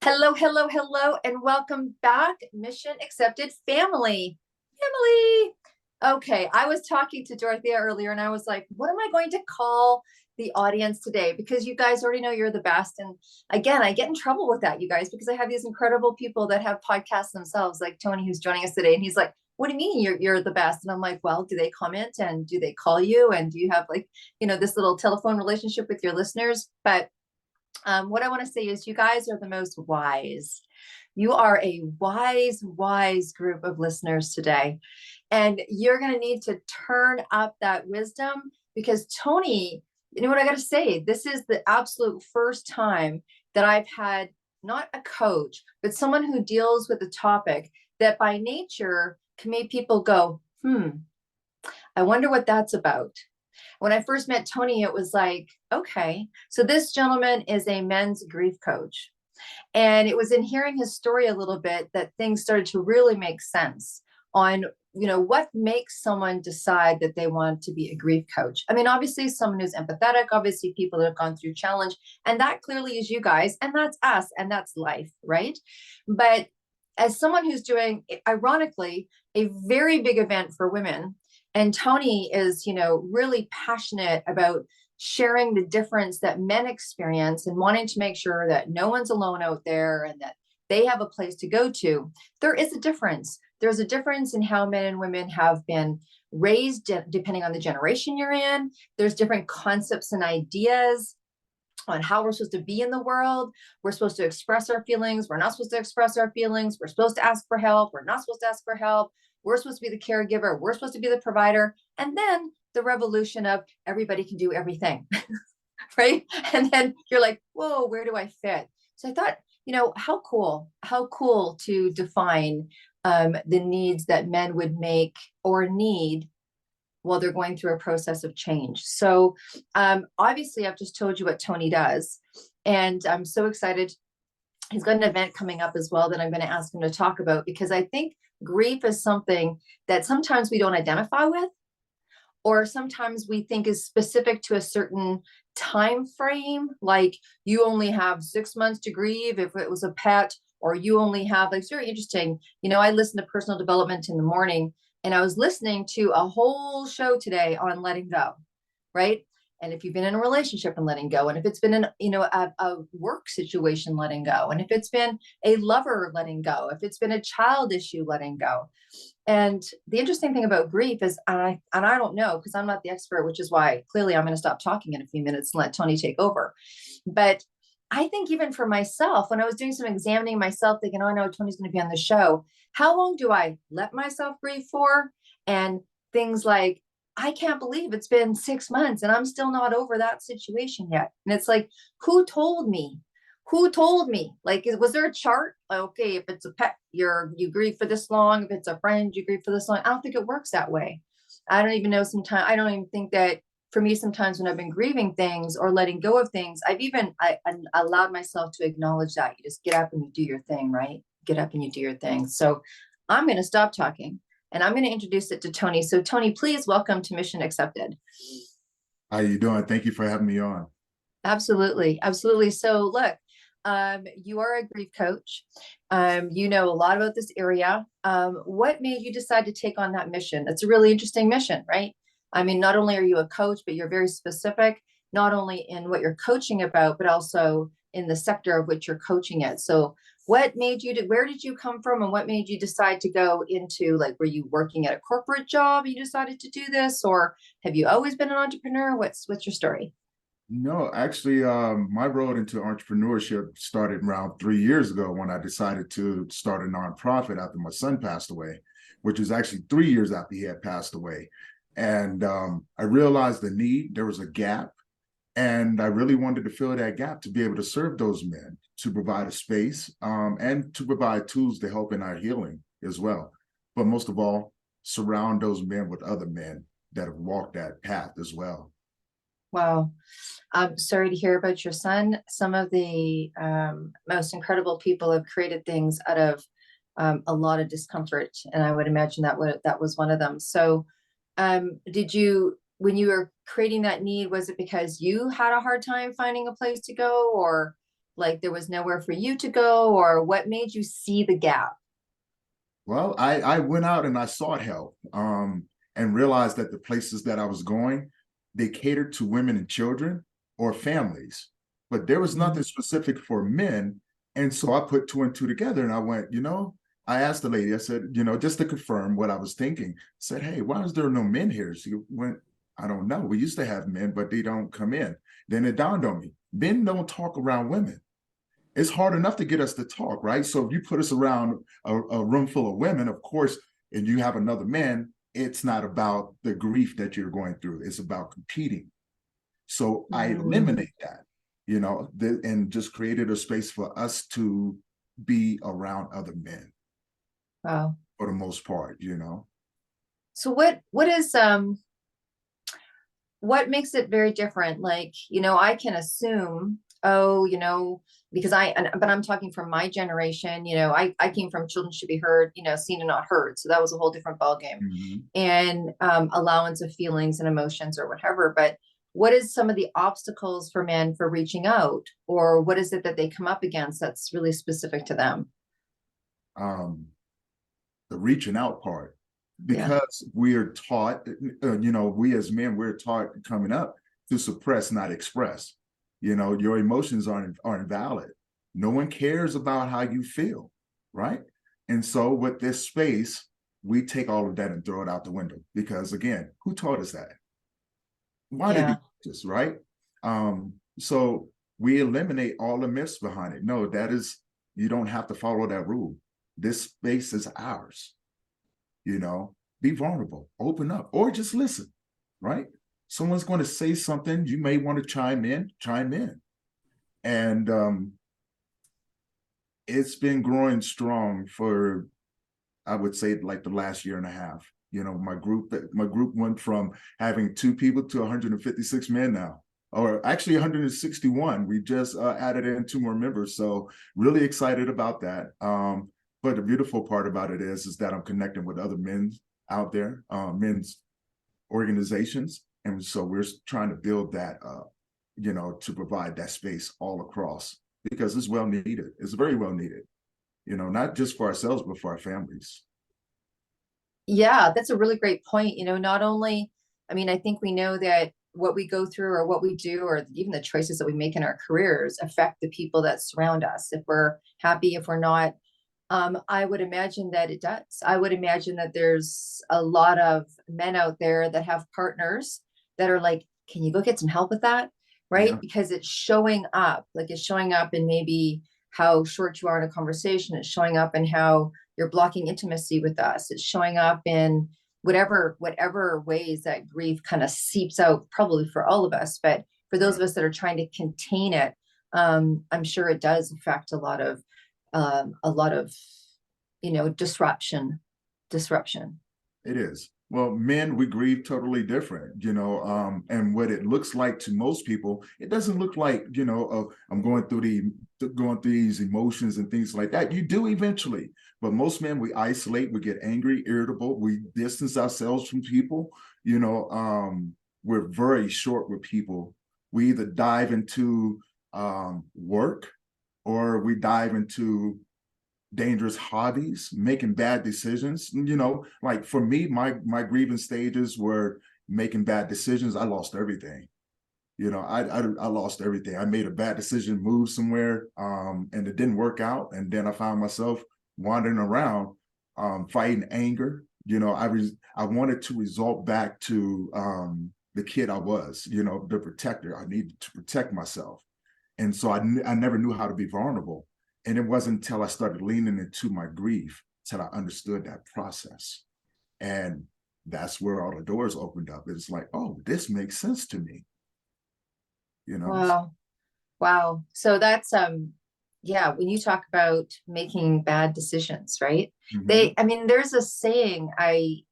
Hello, hello, hello, and welcome back, Mission Accepted family. Family. Okay, I was talking to Dorothea earlier and I was like, what am I going to call the audience today? Because you guys already know you're the best. And again, I get in trouble with that, you guys, because I have these incredible people that have podcasts themselves, like Tony, who's joining us today. And he's like, what do you mean you're the best? And I'm like, well, do they comment and do they call you? And do you have this little telephone relationship with your listeners? But what I want to say is you guys are the most wise. You are a wise, wise group of listeners today. And you're going to need to turn up that wisdom because Tony, you know what I got to say? This is the absolute first time that I've had not a coach, but someone who deals with a topic that by nature can make people go, I wonder what that's about. When I first met Tony, it was like, okay, so this gentleman is a men's grief coach. And it was in hearing his story a little bit that things started to really make sense on, what makes someone decide that they want to be a grief coach. I mean, obviously someone who's empathetic, obviously people that have gone through challenge, and that clearly is you guys, and that's us, and that's life, right? But as someone who's doing, ironically, a very big event for women, and Tony is, really passionate about sharing the difference that men experience and wanting to make sure that no one's alone out there and that they have a place to go to. There is a difference. There's a difference in how men and women have been raised depending on the generation you're in. There's different concepts and ideas on how we're supposed to be in the world. We're supposed to express our feelings. We're not supposed to express our feelings. We're supposed to ask for help. We're not supposed to ask for help. We're supposed to be the caregiver. We're supposed to be the provider. And then the revolution of everybody can do everything, right? And then you're like, whoa, where do I fit? So I thought, how cool to define the needs that men would make or need while they're going through a process of change. So obviously I've just told you what Tony does, and I'm so excited. He's got an event coming up as well that I'm going to ask him to talk about, because I think grief is something that sometimes we don't identify with, or sometimes we think is specific to a certain time frame, like you only have 6 months to grieve if it was a pet, or you only have, like, it's very interesting. I listen to personal development in the morning, and I was listening to a whole show today on letting go, right? And if you've been in a relationship and letting go, and if it's been a work situation letting go, and if it's been a lover letting go, if it's been a child issue letting go. And the interesting thing about grief is, and I don't know, because I'm not the expert, which is why clearly I'm going to stop talking in a few minutes and let Tony take over. But I think even for myself, when I was doing some examining myself, thinking, oh, I know Tony's going to be on the show, how long do I let myself grieve for? And things like, I can't believe it's been 6 months and I'm still not over that situation yet. And it's like, who told me? Who told me? Like, was there a chart? Okay, if it's a pet, you grieve for this long. If it's a friend, you grieve for this long. I don't think it works that way. I don't even know. Sometimes I don't even think that for me, sometimes when I've been grieving things or letting go of things, I allowed myself to acknowledge that. You just get up and you do your thing, right? Get up and you do your thing. So I'm going to stop talking and I'm going to introduce it to Tony. So Tony, please welcome to Mission Accepted. How you doing? Thank you for having me on. Absolutely. Absolutely. So look, you are a grief coach. You know a lot about this area. What made you decide to take on that mission? It's a really interesting mission, right? I mean, not only are you a coach, but you're very specific, not only in what you're coaching about, but also in the sector of which you're coaching it. So what made you where did you come from, and what made you decide to go into, like, were you working at a corporate job and you decided to do this, or have you always been an entrepreneur? What's your story? No, actually, my road into entrepreneurship started around 3 years ago when I decided to start a nonprofit after my son passed away, which was actually 3 years after he had passed away. And I realized the need, there was a gap, and I really wanted to fill that gap to be able to serve those men, to provide a space, and to provide tools to help in our healing as well. But most of all, surround those men with other men that have walked that path as well. Wow. I'm sorry to hear about your son. Some of the most incredible people have created things out of a lot of discomfort, and I would imagine that was one of them. So, did you, when you were creating that need, was it because you had a hard time finding a place to go, or Like there was nowhere for you to go, or what made you see the gap? Well, I went out and I sought help, and realized that the places that I was going, they catered to women and children or families, but there was nothing Mhm. specific for men. And so I put two and two together and I went, I asked the lady, I said, just to confirm what I was thinking, I said, hey, why is there no men here? She went, I don't know. We used to have men, but they don't come in. Then it dawned on me, men don't talk around women. It's hard enough to get us to talk, right? So if you put us around a room full of women, of course, and you have another man, it's not about the grief that you're going through. It's about competing. So I Mm, eliminate that, and just created a space for us to be around other men wow. for the most part. So what makes it very different? Like, I can assume, oh, because but I'm talking from my generation, I came from children should be heard, seen and not heard. So that was a whole different ballgame. Mhm. And allowance of feelings and emotions or whatever. But what is some of the obstacles for men for reaching out? Or what is it that they come up against that's really specific to them? um, the reaching out part, Yeah. because we are taught, we as men, we're taught coming up to suppress, not express. Your emotions aren't valid. No one cares about how you feel, right? And so with this space, we take all of that and throw it out the window, because again, who taught us that? Why did you Yeah. teach us, right? So we eliminate all the myths behind it. No, that is, you don't have to follow that rule. This space is ours. Be vulnerable, open up, or just listen, right? Someone's going to say something, you may want to chime in. And it's been growing strong for, I would say, like the last year and a half. My group went from having two people to 156 men now, or actually 161. We just added in two more members, so really excited about that. But the beautiful part about it is that I'm connecting with other men out there, men's organizations, and so we're trying to build that up, to provide that space all across, because it's well needed. It's very well needed. Not just for ourselves, but for our families. Yeah, that's a really great point. Not only, I mean, I think we know that what we go through or what we do, or even the choices that we make in our careers affect the people that surround us. If we're happy, if we're not, I would imagine that it does. I would imagine that there's a lot of men out there that have partners that are like, can you go get some help with that? Right? Yeah. Because it's showing up, like it's showing up in maybe how short you are in a conversation. It's showing up in how you're blocking intimacy with us. It's showing up in whatever ways that grief kind of seeps out, probably for all of us. But for those Right. of us that are trying to contain it, I'm sure it does affect a lot of disruption. It is. Well, men, we grieve totally different, and what it looks like to most people, it doesn't look like, I'm going through these emotions and things like that. You do eventually, but most men, we isolate, we get angry, irritable, we distance ourselves from people. We're very short with people. We either dive into work, or we dive into dangerous hobbies, making bad decisions. Like for me, my grieving stages were making bad decisions. I lost everything. I lost everything. I made a bad decision, moved somewhere, and it didn't work out. And then I found myself wandering around, fighting anger. I wanted to result back to the kid I was, the protector. I needed to protect myself. And so I never knew how to be vulnerable. And it wasn't until I started leaning into my grief till I understood that process. And that's where all the doors opened up. It's like, oh, this makes sense to me, you know? Wow. Wow. So that's yeah, when you talk about making bad decisions, right? Mhm. I mean, there's a saying, I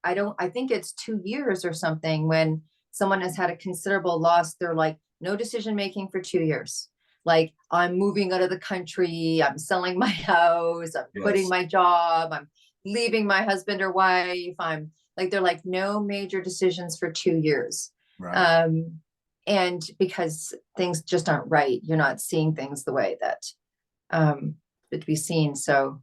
think it's 2 years or something, when someone has had a considerable loss, they're like, no decision making for 2 years. Like, I'm moving out of the country, I'm selling my house, I'm quitting Yes. my job, I'm leaving my husband or wife. I'm like, they're like, no major decisions for 2 years. Right. Um, and because things just aren't right, you're not seeing things the way that to be seen. So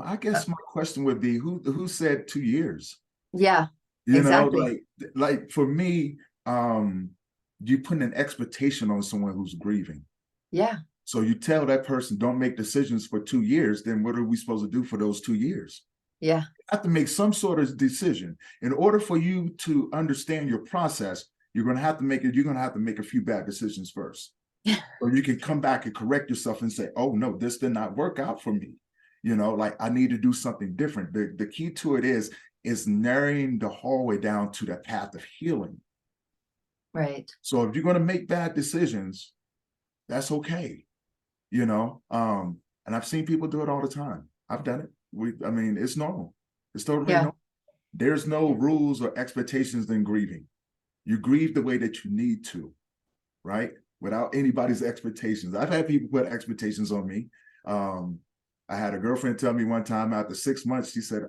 I guess my question would be, who said 2 years? yeah, You know, exactly. like for me, you put an expectation on someone who's grieving. Yeah, So you tell that person, don't make decisions for 2 years, then what are we supposed to do for those 2 years? yeah, You have to make some sort of decision. In order for you to understand your process, you're going to have to make it, you're going to have to make a few bad decisions first. Or you can come back and correct yourself and say, oh no, this did not work out for me. You know, like I need to do something different. The key to it is narrowing the hallway down to the path of healing. right. So if you're going to make bad decisions, that's okay. You know, and I've seen people do it all the time. I've done it. I mean, it's normal. It's totally Yeah, normal. There's no rules or expectations in grieving. You grieve the way that you need to, right? Without anybody's expectations. I've had people put expectations on me. I had a girlfriend tell me one time after 6 months, she said,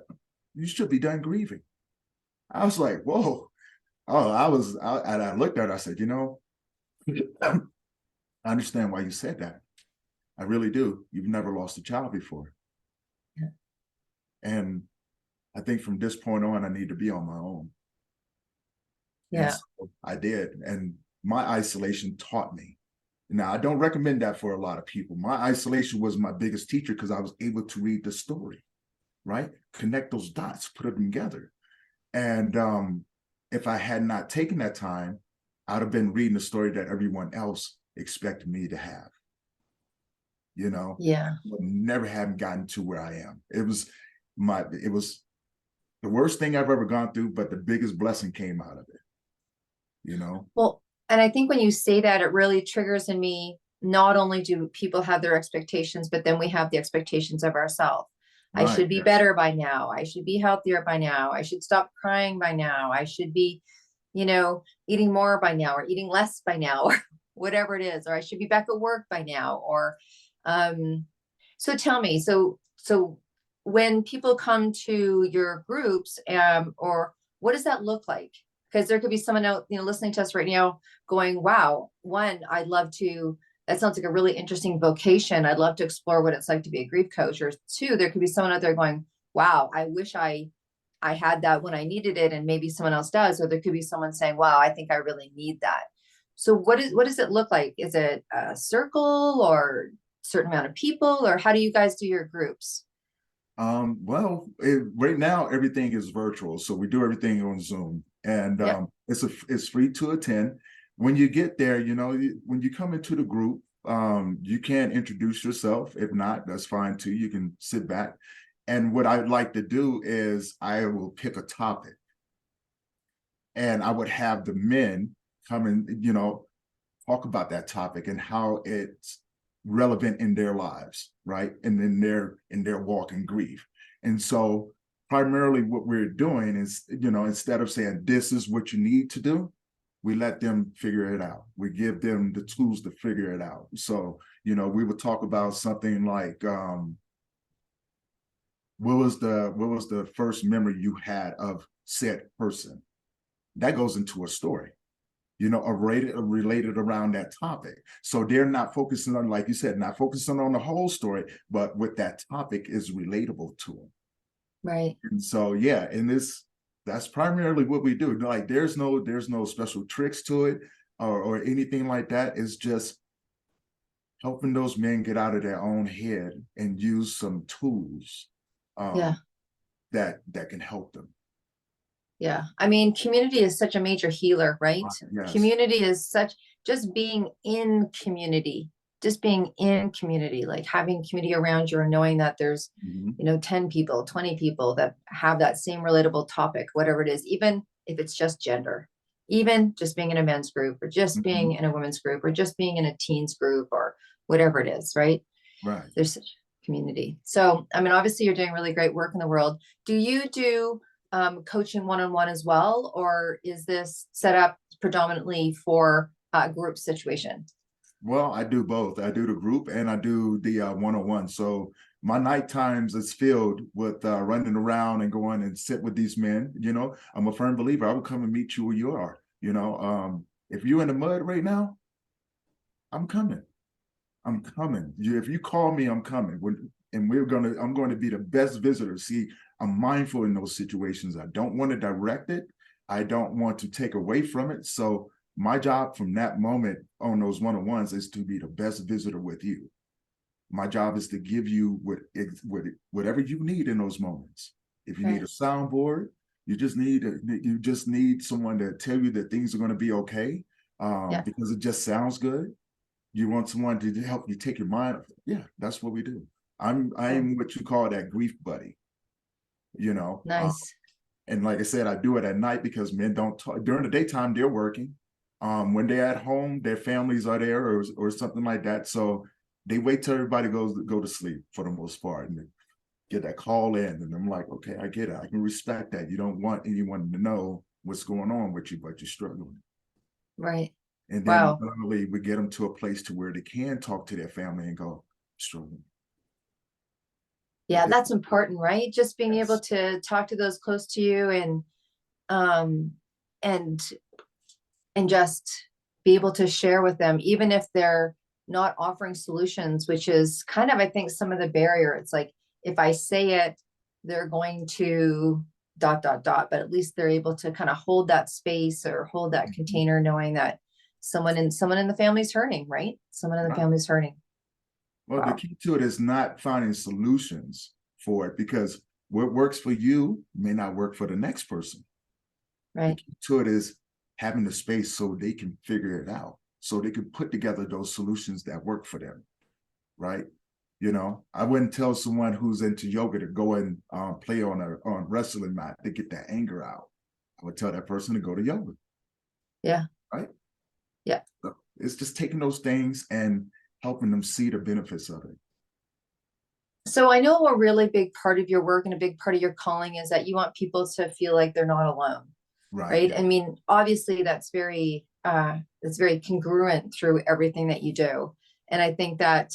you should be done grieving. I was like, whoa. Oh, and I looked at her, I said, you know, I understand why you said that. I really do. You've never lost a child before. yeah, And I think from this point on, I need to be on my own. And yeah. so I did. And my isolation taught me. Now, I don't recommend that for a lot of people. My isolation was my biggest teacher because I was able to read the story, right? Connect those dots, put them together. And if I had not taken that time, I'd have been reading the story that everyone else expected me to have. You know, Yeah. would never have gotten to where I am. It was the worst thing I've ever gone through, but the biggest blessing came out of it, you know? Well, and I think when you say that, it really triggers in me, not only do people have their expectations, but then we have the expectations of ourselves. I Right. should be Yes. better by now. I should be healthier by now. I should stop crying by now. I should be, eating more by now or eating less by now or whatever it is, or I should be back at work by now. Or so tell me, so when people come to your groups, or what does that look like? Because there could be someone out, listening to us right now going, wow, one, I'd love to, that sounds like a really interesting vocation. I'd love to explore what it's like to be a grief coach. Or two, there could be someone out there going, wow, I wish I had that when I needed it, and maybe someone else does. Or there could be someone saying, wow, I think I really need that. So what does it look like? Is it a circle or certain amount of people, or how do you guys do your groups? Well, right now everything is virtual, so we do everything on Zoom, and Yep. it's free to attend. When you get there, when you come into the group, you can introduce yourself. If not, that's fine too. You can sit back. And what I'd like to do is I will pick a topic, and I would have the men come and talk about that topic and how it's relevant in their lives, right? And in their walk in grief. And so primarily what we're doing is, instead of saying this is what you need to do, we let them figure it out. We give them the tools to figure it out. So, we would talk about something like what was the first memory you had of said person? That goes into a story, related around that topic. So they're not focusing on, like you said, not focusing on the whole story, but what that topic is relatable to them. Right. And so, yeah, that's primarily what we do. Like there's no special tricks to it or anything like that. It's just helping those men get out of their own head and use some tools Yeah. that can help them. Yeah. I mean, community is such a major healer, right? Yes. Community is just being in community, like having community around you and knowing that there's, Mhm. 10 people, 20 people that have that same relatable topic, whatever it is, even if it's just gender, even just being in a men's group or just being Mhm. in a women's group or just being in a teens group or whatever it is, right? Right. There's such community. So, I mean, obviously you're doing really great work in the world. Do you do coaching one-on-one as well, or is this set up predominantly for a group situation? Well, I do both. I do the group and I do the one-on-one. So my night times is filled with running around and going and sit with these men. I'm a firm believer. I will come and meet you where you are. If you're in the mud right now, I'm coming. I'm coming. If you call me, I'm coming. And I'm going to be the best visitor. See, I'm mindful in those situations. I don't want to direct it. I don't want to take away from it. So my job from that moment on those one-on-ones is to be the best visitor with you. My job is to give you whatever you need in those moments. If you need a soundboard, you just need someone to tell you that things are going to be okay, because it just sounds good. You want someone to help you take your mind off. Yeah, that's what we do. I'm what you call that grief buddy. Nice. And like I said, I do it at night because men don't talk during the daytime. They're working. When they're at home, their families are there or something like that. So they wait till everybody go to sleep for the most part, and get that call in. And I'm like, okay, I get it. I can respect that. You don't want anyone to know what's going on with you, but you're struggling. Right. And then finally we get them to a place to where they can talk to their family and go, struggling. Yeah, that's important, right? Just being able to talk to those close to you and just be able to share with them, even if they're not offering solutions, which is kind of, I think, some of the barrier. It's like, if I say it, they're going to ... but at least they're able to kind of hold that space or hold that container, knowing that someone in the family's hurting, right? Someone in the family's hurting. Well, the key to it is not finding solutions for it, because what works for you may not work for the next person. Right. The key to it is having the space so they can figure it out, so they can put together those solutions that work for them, right? I wouldn't tell someone who's into yoga to go and play on a wrestling mat to get that anger out. I would tell that person to go to yoga. Yeah. Right? Yeah. So it's just taking those things and helping them see the benefits of it. So I know a really big part of your work and a big part of your calling is that you want people to feel like they're not alone. Right. Yeah. I mean, obviously that's very congruent through everything that you do. And I think that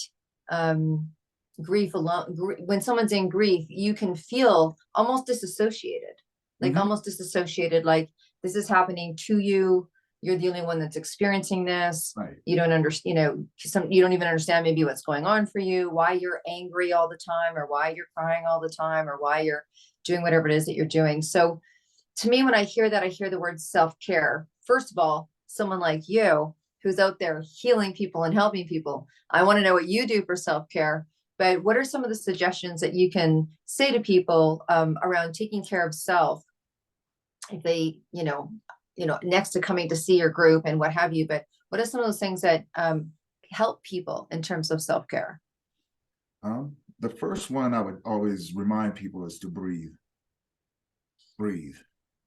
grief alone, when someone's in grief, you can feel almost disassociated, like almost disassociated, like this is happening to you. You're the only one that's experiencing this. Right. You don't understand, you don't even understand maybe what's going on for you, why you're angry all the time, or why you're crying all the time, or why you're doing whatever it is that you're doing. So to me, when I hear that, I hear the word self-care. First of all, someone like you who's out there healing people and helping people, I want to know what you do for self-care. But what are some of the suggestions that you can say to people around taking care of self, if they, next to coming to see your group and what have you? But what are some of those things that help people in terms of self-care? The first one I would always remind people is to breathe. Breathe,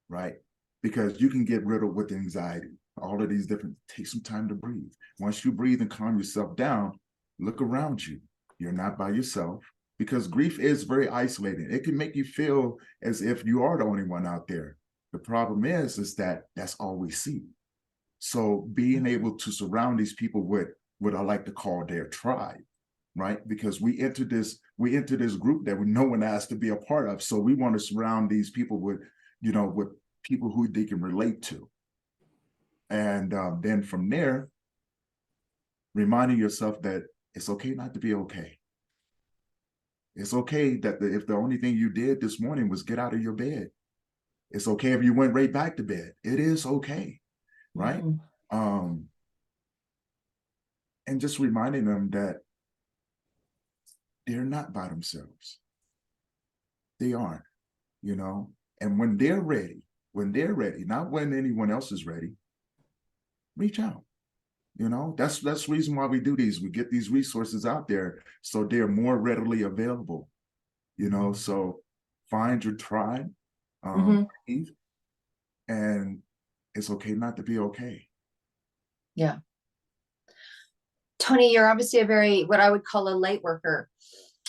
right? Because you can get rid of with anxiety, all of these different, take some time to breathe. Once you breathe and calm yourself down, look around you. You're not by yourself, because grief is very isolating. It can make you feel as if you are the only one out there. The problem is that that's all we see. So being able to surround these people with what I like to call their tribe, right? Because we enter this group that no one asked to be a part of. So we want to surround these people with people who they can relate to. And then from there, reminding yourself that it's okay not to be okay. It's okay that if the only thing you did this morning was get out of your bed. It's okay if you went right back to bed. It is okay, right? And just reminding them that they're not by themselves. They aren't, and when they're ready, not when anyone else is ready, reach out. That's the reason why we do these. We get these resources out there so they're more readily available, so find your tribe, and it's okay not to be okay. Yeah. Tony, you're obviously a very, what I would call a light worker,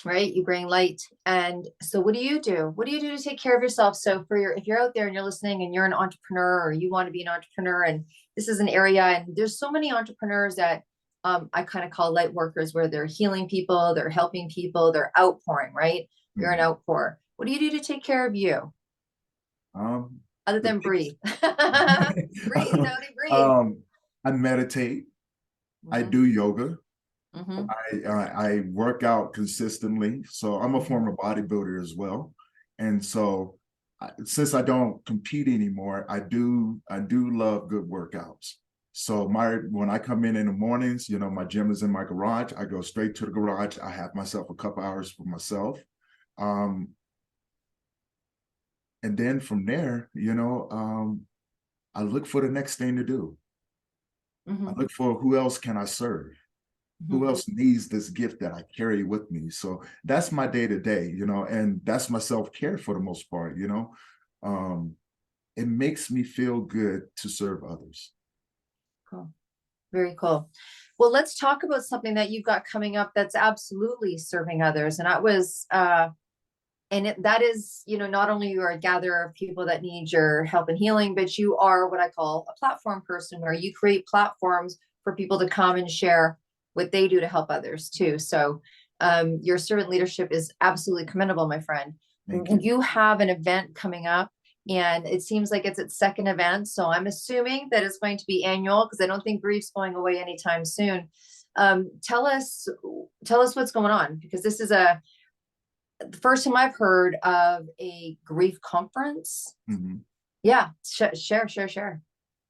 right? You bring light. And so what do you do? What do you do to take care of yourself? So if you're out there and you're listening and you're an entrepreneur, or you want to be an entrepreneur, and this is an area, and there's so many entrepreneurs that I kind of call light workers, where they're healing people, they're helping people, they're outpouring, right? You're an outpour. What do you do to take care of you? Other than breathe. Breathe, Tony, breathe. I meditate. I Mhm, do yoga. mhm, I work out consistently. So I'm a mhm. former bodybuilder as well. And so since I don't compete anymore, I do love good workouts. So when I come in the mornings, my gym is in my garage. I go straight to the garage. I have myself a couple hours for myself. Um, and then from there, I look for the next thing to do. I Mhm, look for who else can I serve? Who mhm. else needs this gift that I carry with me? So that's my day to day, and that's my self care for the most part. Um, it makes me feel good to serve others. Cool. Very cool. Well, let's talk about something that you've got coming up that's absolutely serving others. And that is, not only you're a gatherer of people that need your help and healing, but you are what I call a platform person, where you create platforms for people to come and share what they do to help others too. So your servant leadership is absolutely commendable, my friend. Thank you. You have an event coming up, and it seems like it's its second event. So I'm assuming that it's going to be annual, because I don't think grief's going away anytime soon. Tell us what's going on, because this is the first time I've heard of a grief conference. Mhm. Yeah, share.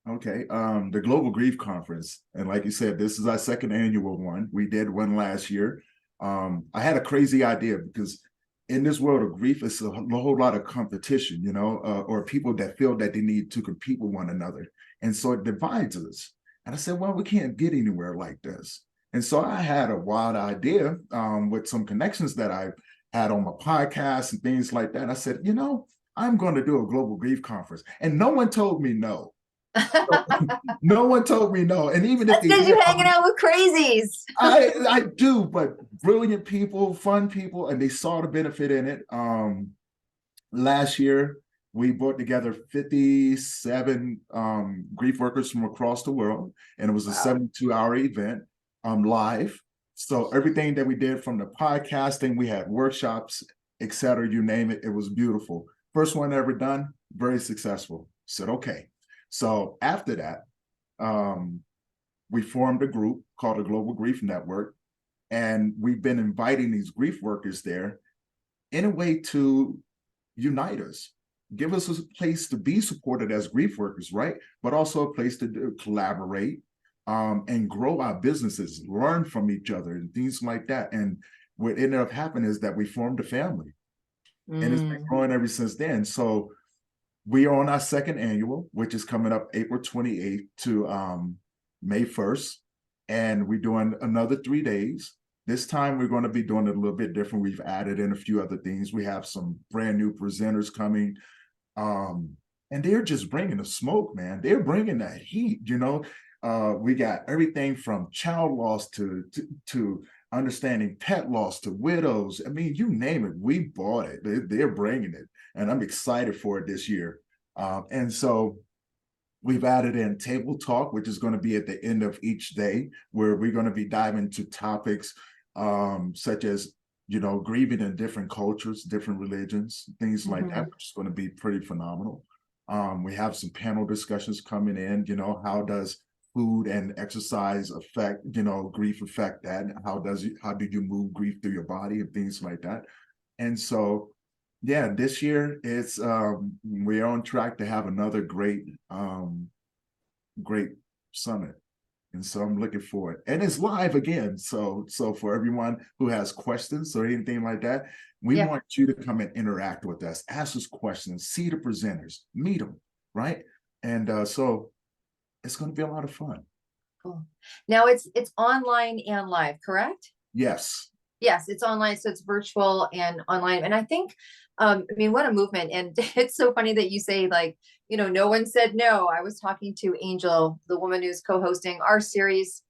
Okay. The Global Grief Conference. And like you said, this is our second annual one. We did one last year. I had a crazy idea because in this world of grief, it's a whole lot of competition, or people that feel that they need to compete with one another. And so it divides us. And I said, well, we can't get anywhere like this. And so I had a wild idea with some connections that I had on my podcast and things like that. I said, I'm going to do a global grief conference. And no one told me no. No one told me no. And even if That's they because did, you're hanging out with crazies. I do, but brilliant people, fun people, and they saw the benefit in it. Last year, we brought together 57 grief workers from across the world, and it was a Wow. 72-hour event live. So everything that we did, from the podcasting, we had workshops, etc., you name it, it was beautiful. First one ever done, very successful. Said, okay. So after that, um, we formed a group called the Global Grief Network, and we've been inviting these grief workers there in a way to unite us, give us a place to be supported as grief workers, right? But also a place to collaborate and grow our businesses, learn from each other, and things like that. And what ended up happening is that we formed a family, and it's been Mm. growing ever since then. So we are on our second annual, which is coming up April 28th to May 1st. And we're doing another 3 days. This time we're going to be doing it a little bit different. We've added in a few other things. We have some brand new presenters coming. And they're just bringing the smoke, man. They're bringing that heat. We got everything from child loss to understanding pet loss to widows. I mean, you name it, we bought it. They're bringing it, and I'm excited for it this year. And so we've added in table talk, which is going to be at the end of each day, where we're going to be diving into topics such as, grieving in different cultures, different religions, things like that, Mhm. which is going to be pretty phenomenal. We have some panel discussions coming in, how does food and exercise affect, grief affect that? How do you move grief through your body and things like that? And so, yeah, this year it's we're on track to have another great summit. And so I'm looking forward. And it's live again. So for everyone who has questions or anything like that, we Yeah. want you to come and interact with us, ask us questions, see the presenters, meet them, right? And so it's going to be a lot of fun. Cool. Now it's online and live, correct? Yes. Yes, it's online, so it's virtual and online. And I think, I mean, what a movement. And it's so funny that you say, like, no one said no. I was talking to Angel, the woman who's co-hosting our series,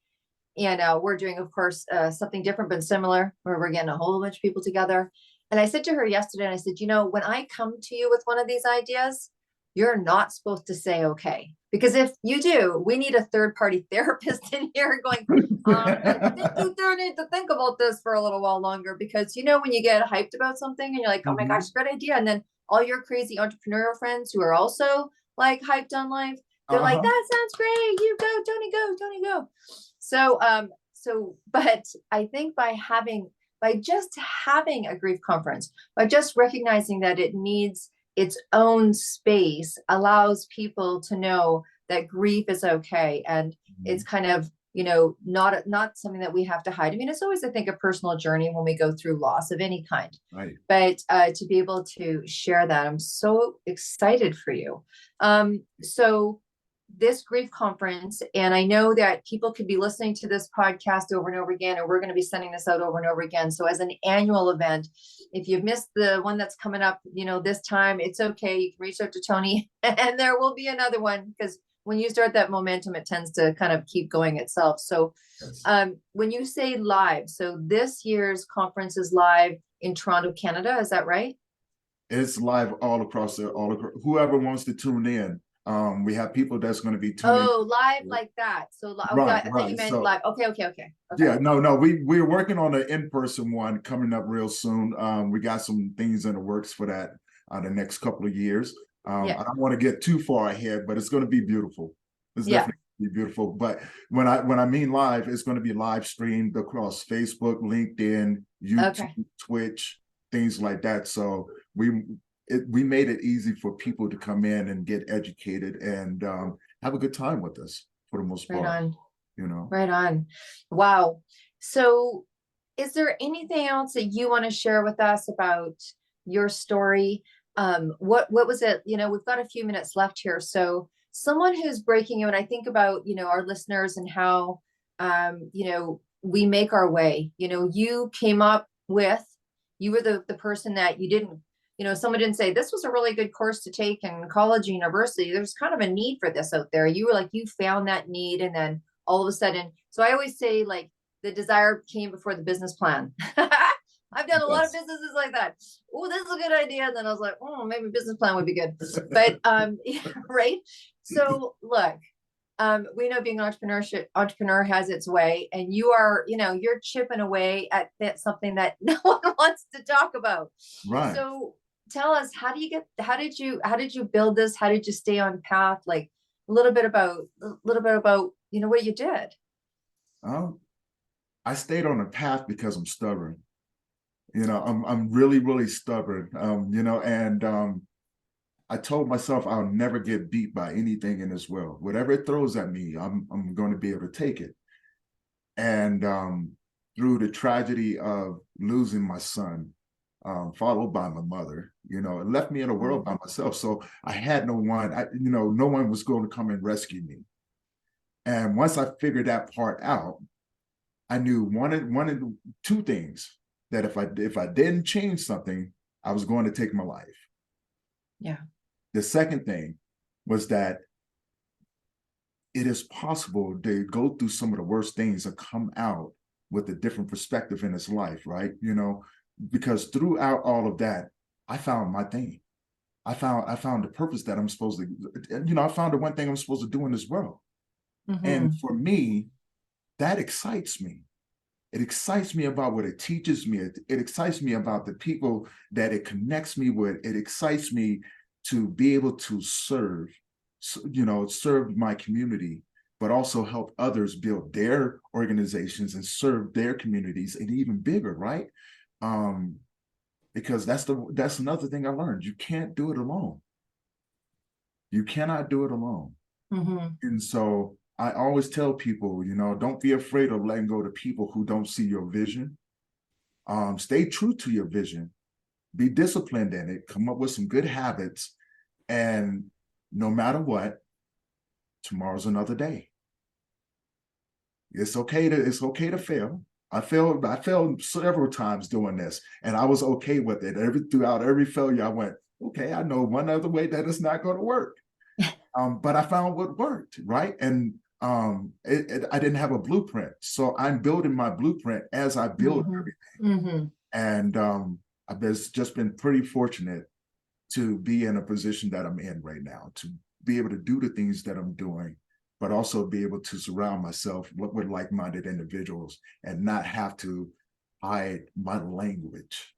and we're doing, of course, something different but similar, where we're getting a whole bunch of people together. And I said to her yesterday, and I said, when I come to you with one of these ideas, you're not supposed to say okay, because if you do, we need a third party therapist in here going, I think you do need to think about this for a little while longer, because when you get hyped about something and you're like, oh my gosh, Mhm. great idea, and then all your crazy entrepreneurial friends who are also like hyped on life, They're like, Uh-huh. that sounds great. You go, Tony, go, Tony, go. But I think by just having a grief conference, by just recognizing that it needs its own space, allows people to know that grief is okay. And it's Mhm. kind of, not something that we have to hide. I mean, it's always, I think, a personal journey when we go through loss of any kind. Right. But to be able to share that, I'm so excited for you. So this grief conference, and I know that people could be listening to this podcast over and over again, and we're going to be sending this out over and over again. So as an annual event, if you've missed the one that's coming up, this time, it's okay. You can reach out to Tony and there will be another one, because when you start that momentum, it tends to kind of keep going itself. So Yes. when you say live, so this year's conference is live in Toronto, Canada. Is that right? It's live all across, whoever wants to tune in. We have people that's going to be tuning. Oh, live like that. So okay, Right, I thought you right. meant So live. Okay. yeah, no, we're working on an in-person one coming up real soon. We got some things in the works for that the next couple of years. Yeah, I don't want to get too far ahead, but it's going to be beautiful. It's yeah. definitely be beautiful. But when I mean live, it's going to be live streamed across Facebook, LinkedIn, YouTube, Okay. Twitch, things like that. So we made it easy for people to come in and get educated and have a good time with us for the most Right part. on. You know. Right on. Wow. So is there anything else that you want to share with us about your story? What was it? We've got a few minutes left here. So someone who's breaking out, I think about, our listeners and how we make our way. You came up with, you were the person that you didn't, someone didn't say this was a really good course to take in college or university. There's kind of a need for this out there. You were like, you found that need, and then all of a sudden, so I always say, like, the desire came before the business plan. I've done a lot of Yes. businesses like that. Oh, this is a good idea. And then I was like, oh, maybe business plan would be good. But right. So look, we know being entrepreneur has its way, and you are, you're chipping away at that, something that no one wants to talk about. Right. So tell us, how did you build this? How did you stay on path? Like a little bit about what you did. Um, I stayed on a path because I'm stubborn. I'm really, really stubborn. And I told myself I'll never get beat by anything in this world. Whatever it throws at me, I'm going to be able to take it. And through the tragedy of losing my son, followed by my mother, it left me in a world by myself. So I had no one. No one was going to come and rescue me. And once I figured that part out, I knew one of two things, that if I didn't change something, I was going to take my life. Yeah. The second thing was that it is possible to go through some of the worst things and come out with a different perspective in his life, right? Because throughout all of that, I found my thing. I found the purpose that I'm supposed to, I found the one thing I'm supposed to do in this world. Mm-hmm. And for me, that excites me. It excites me about what it teaches me. It excites me about the people that it connects me with. It excites me to be able to serve my community, but also help others build their organizations and serve their communities, and even bigger, right? Because that's another thing I learned. You can't do it alone. You cannot do it alone. Mm-hmm. And so I always tell people, don't be afraid of letting go to people who don't see your vision. Stay true to your vision. Be disciplined in it. Come up with some good habits. And no matter what, tomorrow's another day. It's okay to fail. I failed several times doing this, and I was okay with it. Throughout every failure, I went, okay, I know one other way that it's not going to work. But I found what worked, right? And I didn't have a blueprint. So I'm building my blueprint as I build everything. Mm-hmm. And I've just been pretty fortunate to be in a position that I'm in right now, to be able to do the things that I'm doing, but also be able to surround myself with like-minded individuals and not have to hide my language.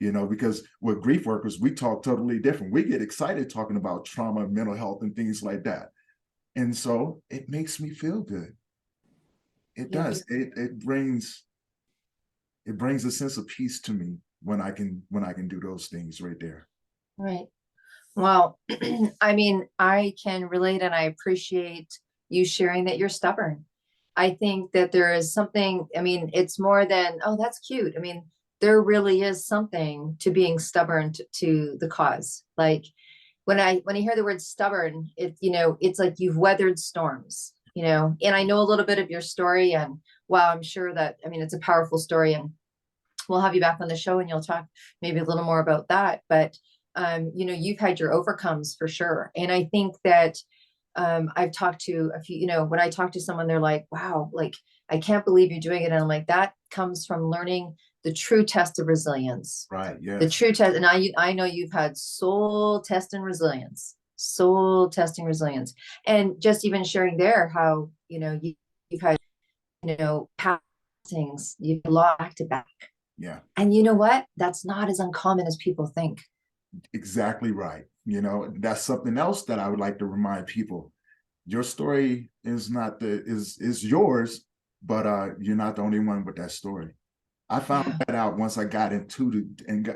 Because with grief workers, we talk totally different. We get excited talking about trauma, mental health, and things like that. And so it makes me feel good. It Yeah. does. It brings a sense of peace to me when I can do those things right there. Right. Well, I mean, I can relate and I appreciate you sharing that you're stubborn. I think that there is something, I mean, it's more than, oh, that's cute. I mean, there really is something to being stubborn to the cause. Like when I hear the word stubborn, it's like you've weathered storms, and I know a little bit of your story, and wow, I'm sure that, I mean, it's a powerful story, and we'll have you back on the show and you'll talk maybe a little more about that. But you've had your overcomes for sure. And I think that I've talked to a few, when I talk to someone, they're like, wow, like, I can't believe you're doing it. And I'm like, that comes from learning the true test of resilience, Right. the Yes. true test. And I know you've had soul testing resilience. And just even sharing there how, you've had, past things, you've lost back to back. Yeah. And you know what? That's not as uncommon as people think. Exactly right. That's something else that I would like to remind people. Your story is not is yours, but you're not the only one with that story. I found Yeah. that out once I got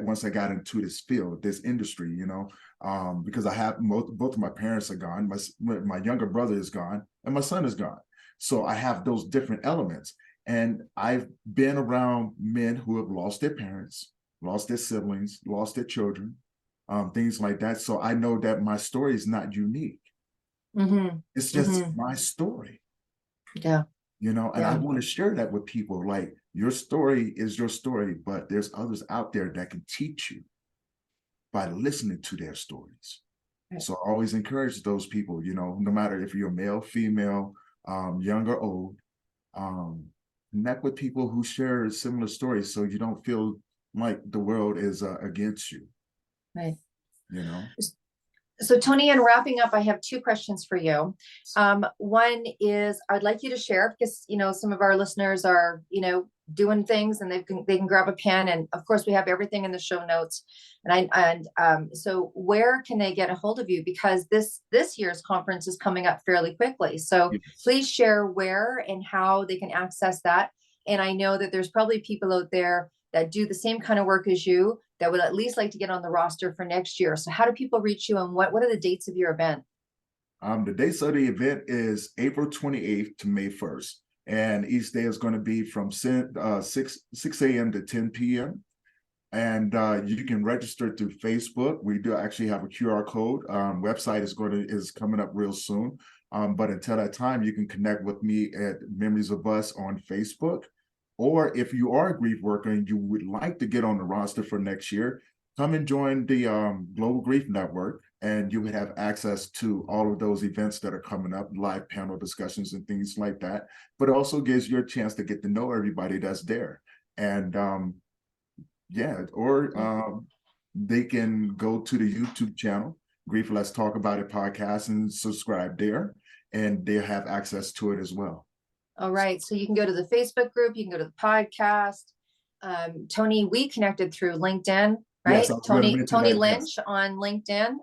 once I got into this field, this industry, because I have both of my parents are gone. My younger brother is gone, and my son is gone. So I have those different elements, and I've been around men who have lost their parents, lost their siblings, lost their children, things like that. So I know that my story is not unique. Mm-hmm. It's just Mm-hmm. my story. Yeah. And I Yeah. want to share that with people. Like, your story is your story, but there's others out there that can teach you by listening to their stories. Right. So I always encourage those people, no matter if you're male, female, young or old, um, connect with people who share similar stories so you don't feel like the world is against you, Right. you know? So Tony, in wrapping up, I have two questions for you. One is I'd like you to share because some of our listeners are doing things and they can grab a pen, and of course we have everything in the show notes. So where can they get a hold of you, because this year's conference is coming up fairly quickly. So Yes. please share where and how they can access that. And I know that there's probably people out there that do the same kind of work as you that would at least like to get on the roster for next year. So how do people reach you, and what are the dates of your event? The dates of the event is April 28th to May 1st. And each day is going to be from 6 a.m. to 10 p.m. And you can register through Facebook. We do actually have a QR code. Website is coming up real soon. But until that time, you can connect with me at Memories of Us on Facebook. Or if you are a grief worker and you would like to get on the roster for next year, come and join the Global Grief Network, and you would have access to all of those events that are coming up, live panel discussions and things like that. But it also gives you a chance to get to know everybody that's there. And they can go to the YouTube channel, Grief Let's Talk About It podcast, and subscribe there, and they have access to it as well. All right. So you can go to the Facebook group, you can go to the podcast. Tony, we connected through LinkedIn, right? Yes, I was going to mention Tony that. Yes. Lynch on LinkedIn.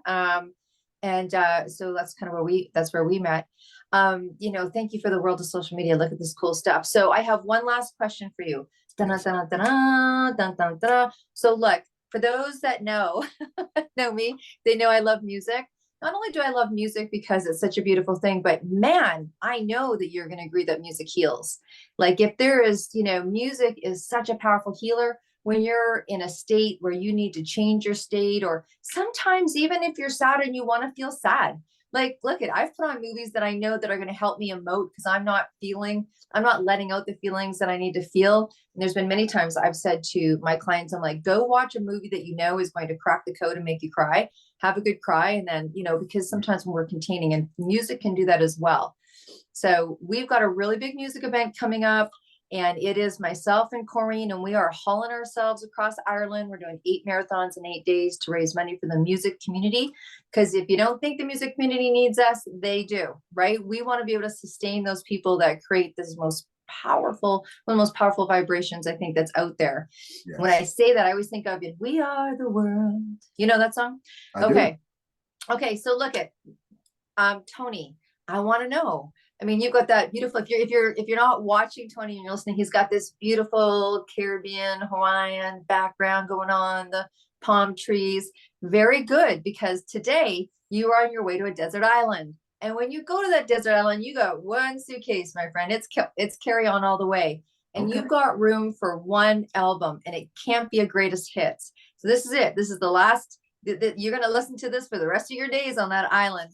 So that's kind of where we met. Thank you for the world of social media. Look at this cool stuff. So I have one last question for you. Yes. So look, for those that know me, they know I love music. Not only do I love music because it's such a beautiful thing, but man, I know that you're going to agree that music heals. Like, if there is, music is such a powerful healer when you're in a state where you need to change your state, or sometimes even if you're sad and you want to feel sad. Like, look I've put on movies that I know that are going to help me emote because I'm not letting out the feelings that I need to feel. And there's been many times I've said to my clients, I'm like, go watch a movie that is going to crack the code and make you cry. Have a good cry. And then, because sometimes when we're containing, and music can do that as well. So we've got a really big music event coming up, and it is myself and Corrine, and we are hauling ourselves across Ireland. We're doing 8 marathons in 8 days to raise money for the music community. Because if you don't think the music community needs us, they do, right? We want to be able to sustain those people that create this one of the most powerful vibrations I think that's out there. Yes. When I say that, I always think of it. We are the world. You know that song? I okay. do. Okay. So look Tony, I want to know. I mean, you've got that beautiful, if you're not watching Tony and you're listening, he's got this beautiful Caribbean, Hawaiian background going on, the palm trees. Very good, because today you are on your way to a desert island. And when you go to that desert island, you got one suitcase, my friend. It's carry on all the way. And Okay. you've got room for one album, and it can't be a greatest hits. So this is it. This is the last, you're going to listen to this for the rest of your days on that island.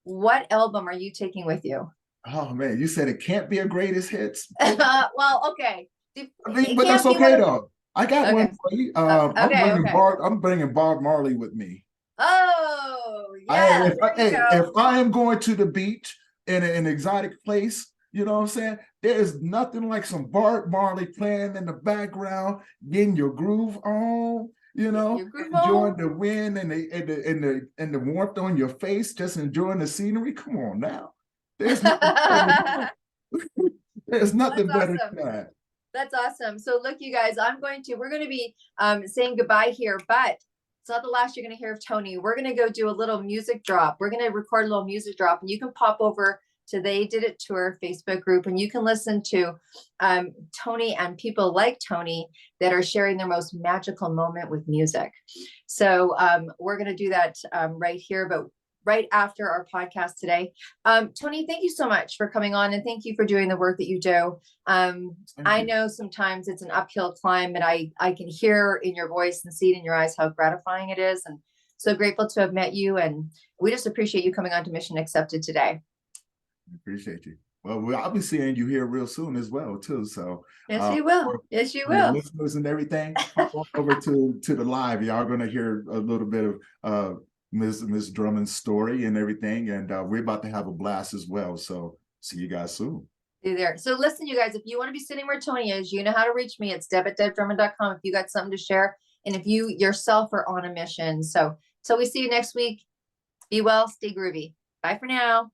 What album are you taking with you? Oh man, you said it can't be a greatest hits. Well, okay. I mean, It but that's can't be one okay of, though. I got one okay. for you. Okay, okay. I'm bringing Bob Marley with me. Oh, yes, there you If go. I am going to the beach in an exotic place, you know what I'm saying? There is nothing like some Bob Marley playing in the background, getting your groove on, Getting your groove enjoying on. the wind and the warmth on your face, just enjoying the scenery. Come on now. There's nothing better. That's There's nothing better awesome. than that. That's awesome. So look, you guys, we're going to be saying goodbye here, but it's not the last you're going to hear of Tony. We're going to go do a little music drop. We're going to record a little music drop, and you can pop over to They Did It Tour Facebook group, and you can listen to Tony and people like Tony that are sharing their most magical moment with music. So we're going to do that right here, but right after our podcast today. Tony, thank you so much for coming on, and thank you for doing the work that you do. Thank I you. know sometimes it's an uphill climb, but I can hear in your voice and see it in your eyes how gratifying it is. And so grateful to have met you. And we just appreciate you coming on to Mission Accepted today. Appreciate you. Well, I'll be seeing you here real soon as well, too. So, Yes, you will. Yes, you for your will. listeners and everything, hop on over to the live. Y'all gonna hear a little bit of Miss Drummond's story and everything, and we're about to have a blast as well. So, see you guys soon. There. So listen, you guys, if you want to be sitting where Tony is, you know how to reach me. It's deb@debdrummond.com if you got something to share, and if you yourself are on a mission. So till we see you next week, be well, stay groovy. Bye for now.